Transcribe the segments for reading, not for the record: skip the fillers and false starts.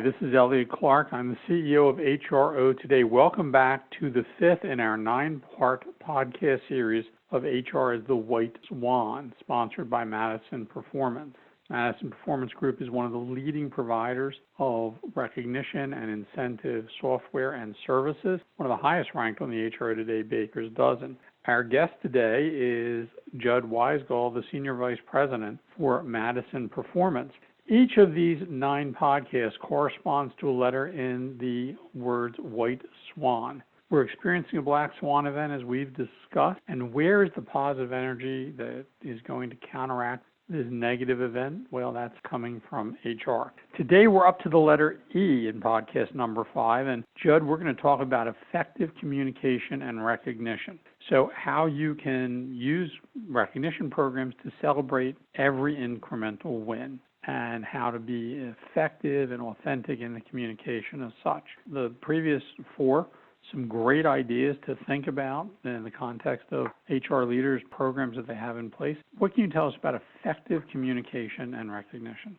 this is Elliot Clark. I'm the CEO of HRO Today. Welcome back to the fifth in our 9-part podcast series of HR as the White Swan, sponsored by Madison Performance. Madison Performance Group is one of the leading providers of recognition and incentive software and services, one of the highest ranked on the HRO Today Baker's Dozen. Our guest today is Judd Weisgal, the Senior Vice President for Madison Performance. Each of these 9 podcasts corresponds to a letter in the words White Swan. We're experiencing a black swan event, as we've discussed, and where is the positive energy that is going to counteract this negative event? Well, that's coming from HR. Today, we're up to the letter E in podcast number 5, and Judd, we're going to talk about effective communication and recognition. So how you can use recognition programs to celebrate every incremental win, and how to be effective and authentic in the communication as such. The previous 4, some great ideas to think about in the context of HR leaders, programs that they have in place. What can you tell us about effective communication and recognition?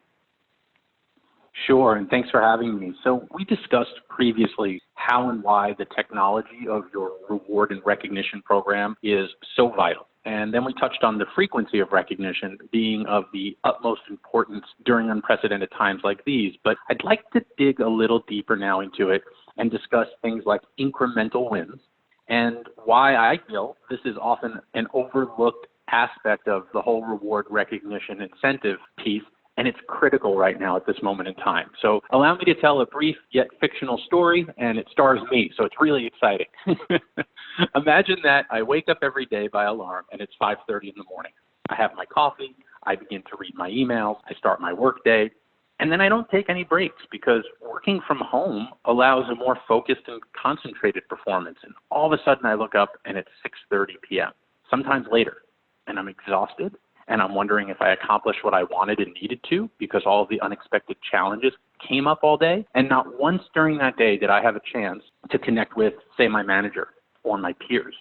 Sure, and thanks for having me. So we discussed previously how and why the technology of your reward and recognition program is so vital. And then we touched on the frequency of recognition being of the utmost importance during unprecedented times like these. But I'd like to dig a little deeper now into it and discuss things like incremental wins and why I feel this is often an overlooked aspect of the whole reward recognition incentive piece. And it's critical right now at this moment in time. So allow me to tell a brief yet fictional story, and it stars me, so it's really exciting. Imagine that I wake up every day by alarm, and it's 5:30 in the morning. I have my coffee, I begin to read my emails, I start my workday, and then I don't take any breaks because working from home allows a more focused and concentrated performance. And all of a sudden I look up, and it's 6:30 p.m., sometimes later, and I'm exhausted. And I'm wondering if I accomplished what I wanted and needed to because all of the unexpected challenges came up all day. And not once during that day did I have a chance to connect with, say, my manager or my peers.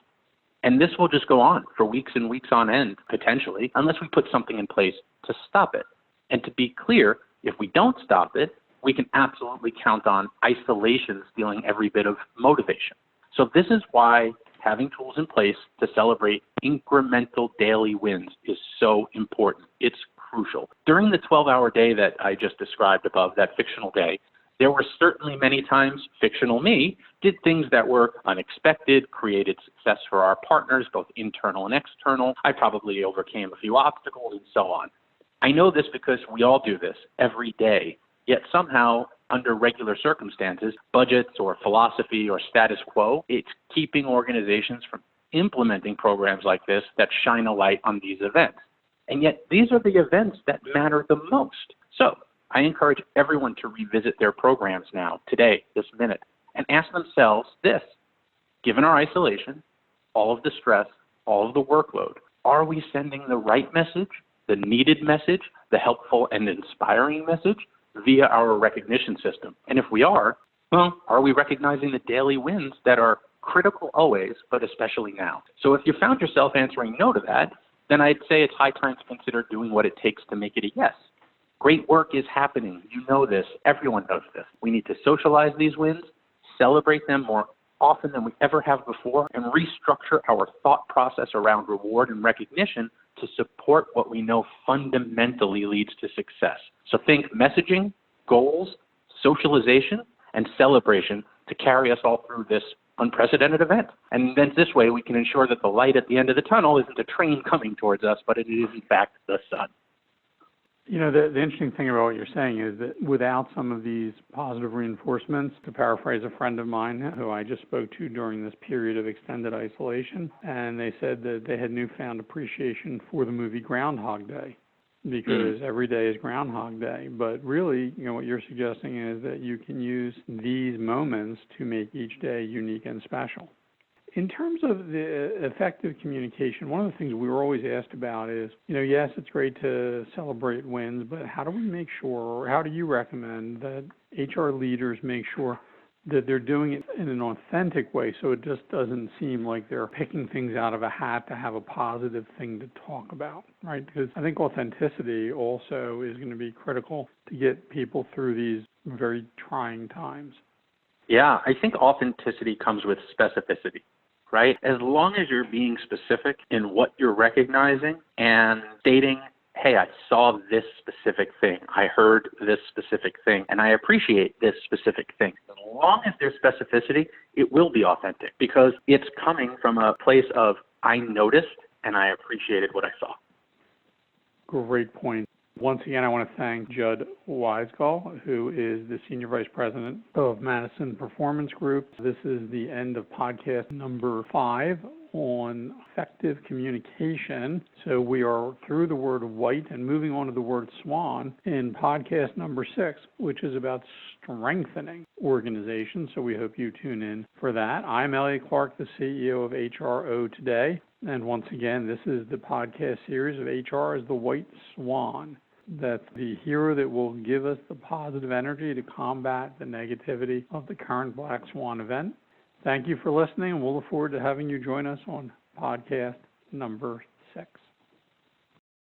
And this will just go on for weeks and weeks on end, potentially, unless we put something in place to stop it. And to be clear, if we don't stop it, we can absolutely count on isolation stealing every bit of motivation. So this is why having tools in place to celebrate incremental daily wins is so important. It's crucial. During the 12-hour day that I just described above, that fictional day, there were certainly many times fictional me did things that were unexpected, created success for our partners, both internal and external. I probably overcame a few obstacles and so on. I know this because we all do this every day, yet somehow under regular circumstances, budgets or philosophy or status quo, it's keeping organizations from implementing programs like this that shine a light on these events. And yet these are the events that matter the most. So I encourage everyone to revisit their programs now, today, this minute, and ask themselves this: given our isolation, all of the stress, all of the workload, are we sending the right message, the needed message, the helpful and inspiring message via our recognition system? And if we are, well, are we recognizing the daily wins that are critical always, but especially now? So if you found yourself answering no to that, then I'd say it's high time to consider doing what it takes to make it a yes. Great work is happening. You know this. Everyone knows this. We need to socialize these wins, celebrate them more often than we ever have before, and restructure our thought process around reward and recognition to support what we know fundamentally leads to success. So think messaging, goals, socialization, and celebration to carry us all through this unprecedented event. And then this way we can ensure that the light at the end of the tunnel isn't a train coming towards us, but it is in fact the sun. You know, the interesting thing about what you're saying is that without some of these positive reinforcements, to paraphrase a friend of mine who I just spoke to during this period of extended isolation, and they said that they had newfound appreciation for the movie Groundhog Day because every day is Groundhog Day. But really, you know, what you're suggesting is that you can use these moments to make each day unique and special. In terms of the effective communication, one of the things we were always asked about is, you know, yes, it's great to celebrate wins, but how do we make sure, or how do you recommend that HR leaders make sure that they're doing it in an authentic way, so it just doesn't seem like they're picking things out of a hat to have a positive thing to talk about, right? Because I think authenticity also is going to be critical to get people through these very trying times. Yeah, I think authenticity comes with specificity, right? As long as you're being specific in what you're recognizing and stating, hey, I saw this specific thing, I heard this specific thing, and I appreciate this specific thing. As long as there's specificity, it will be authentic because it's coming from a place of, I noticed and I appreciated what I saw. Great point. Once again, I want to thank Judd Weisgal, who is the Senior Vice President of Madison Performance Group. This is the end of podcast number 5 on effective communication. So we are through the word white and moving on to the word swan in podcast number 6, which is about strengthening organizations. So we hope you tune in for that. I'm Elliot Clark, the CEO of HRO Today. And once again, this is the podcast series of HR as the White Swan. That's the hero that will give us the positive energy to combat the negativity of the current Black Swan event. Thank you for listening, and we'll look forward to having you join us on podcast number 6.